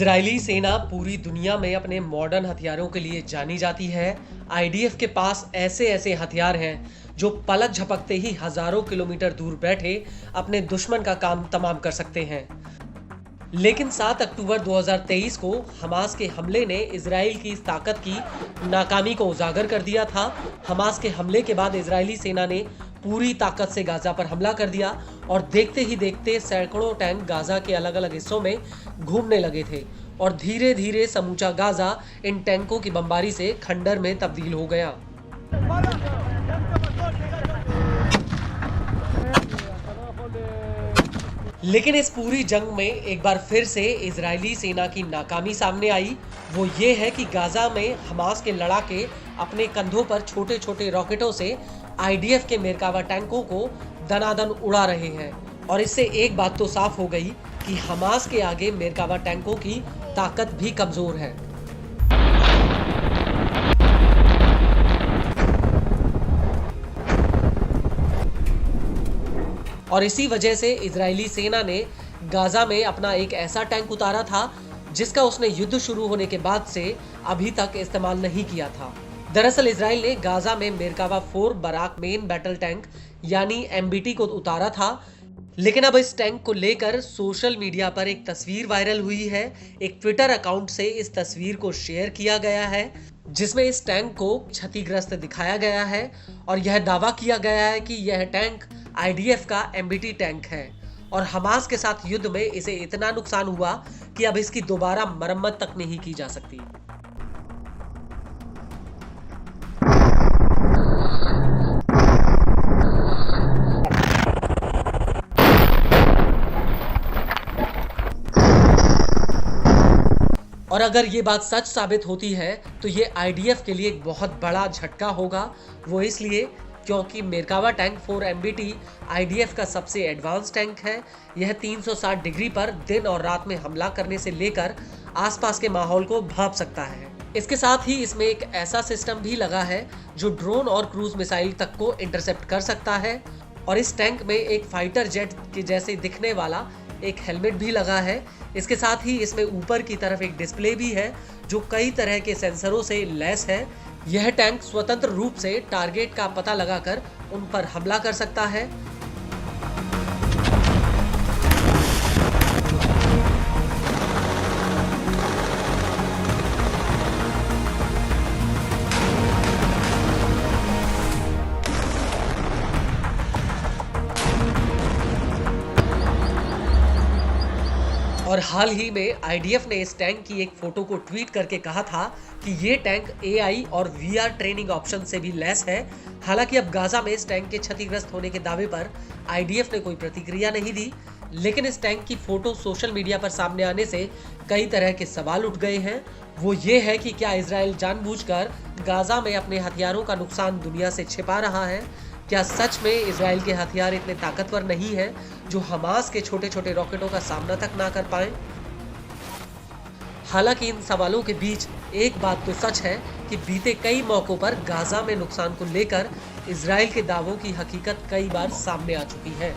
Israeli सेना पूरी दुनिया में अपने मॉडर्न हथियारों के लिए जानी जाती है। आईडीएफ के पास ऐसे ऐसे हथियार हैं जो पलक झपकते ही हजारों किलोमीटर दूर बैठे अपने दुश्मन का काम तमाम कर सकते हैं। लेकिन 7 अक्टूबर 2023 को हमास के हमले ने इजराइल की इस ताकत की नाकामी को उजागर कर दिया था। हमास के हमले के बाद इजरायली सेना ने पूरी ताकत से गाजा पर हमला कर दिया और देखते ही देखते सैकड़ों टैंक गाजा के अलग अलग हिस्सों में घूमने लगे थे और धीरे धीरे समूचा गाजा इन टैंकों की बमबारी से खंडर में तब्दील हो गया। लेकिन इस पूरी जंग में एक बार फिर से इजरायली सेना की नाकामी सामने आई। वो ये है कि गाजा में हमास के लड़ाके अपने कंधों पर छोटे छोटे रॉकेटों से आईडीएफ के मेरकावा टैंकों को दनादन उड़ा रहे हैं। और इससे एक बात तो साफ हो गई कि हमास के आगे मेरकावा टैंकों की ताकत भी कमजोर है। और इसी वजह से इजरायली सेना ने गाजा में अपना एक ऐसा टैंक उतारा था जिसका उसने युद्ध शुरू होने के बाद से अभी तक इस्तेमाल नहीं किया था। दरअसल इजराइल ने गाजा में मेरकावा 4 बराक मेन बैटल टैंक यानी एमबीटी को उतारा था। लेकिन अब इस टैंक को लेकर सोशल मीडिया पर एक तस्वीर वायरल हुई है। एक ट्विटर अकाउंट से इस तस्वीर को शेयर किया गया है जिसमें इस टैंक को क्षतिग्रस्त दिखाया गया है और यह दावा किया गया है कि यह टैंक आईडीएफ का एमबीटी टैंक है और हमास के साथ युद्ध में इसे इतना नुकसान हुआ कि अब इसकी दोबारा मरम्मत तक नहीं की जा सकती। और अगर ये बात सच साबित होती है तो ये आईडीएफ के लिए एक बहुत बड़ा झटका होगा। वो इसलिए क्योंकि मेरकावा टैंक 4 एमबीटी आईडीएफ का सबसे एडवांस टैंक है। यह 360 डिग्री पर दिन और रात में हमला करने से लेकर आसपास के माहौल को भांप सकता है। इसके साथ ही इसमें एक ऐसा सिस्टम भी लगा है जो ड्रोन और क्रूज मिसाइल तक को इंटरसेप्ट कर सकता है। और इस टैंक में एक फाइटर जेट के जैसे दिखने वाला एक हेलमेट भी लगा है। इसके साथ ही इसमें ऊपर की तरफ एक डिस्प्ले भी है जो कई तरह के सेंसरों से लैस है। यह टैंक स्वतंत्र रूप से टारगेट का पता लगाकर उन पर हमला कर सकता है। और हाल ही में आईडीएफ ने इस टैंक की एक फोटो को ट्वीट करके कहा था कि ये टैंक एआई और वीआर ट्रेनिंग ऑप्शन से भी लैस है। हालांकि अब गाजा में इस टैंक के क्षतिग्रस्त होने के दावे पर आईडीएफ ने कोई प्रतिक्रिया नहीं दी, लेकिन इस टैंक की फोटो सोशल मीडिया पर सामने आने से कई तरह के सवाल उठ गए हैं। वो ये है कि क्या इजराइल जानबूझकर गाजा में अपने हथियारों का नुकसान दुनिया से छिपा रहा है? क्या सच में इजराइल के हथियार इतने ताकतवर नहीं हैं जो हमास के छोटे छोटे रॉकेटों का सामना तक ना कर पाए? हालांकि इन सवालों के बीच एक बात तो सच है कि बीते कई मौकों पर गाजा में नुकसान को लेकर इजराइल के दावों की हकीकत कई बार सामने आ चुकी है।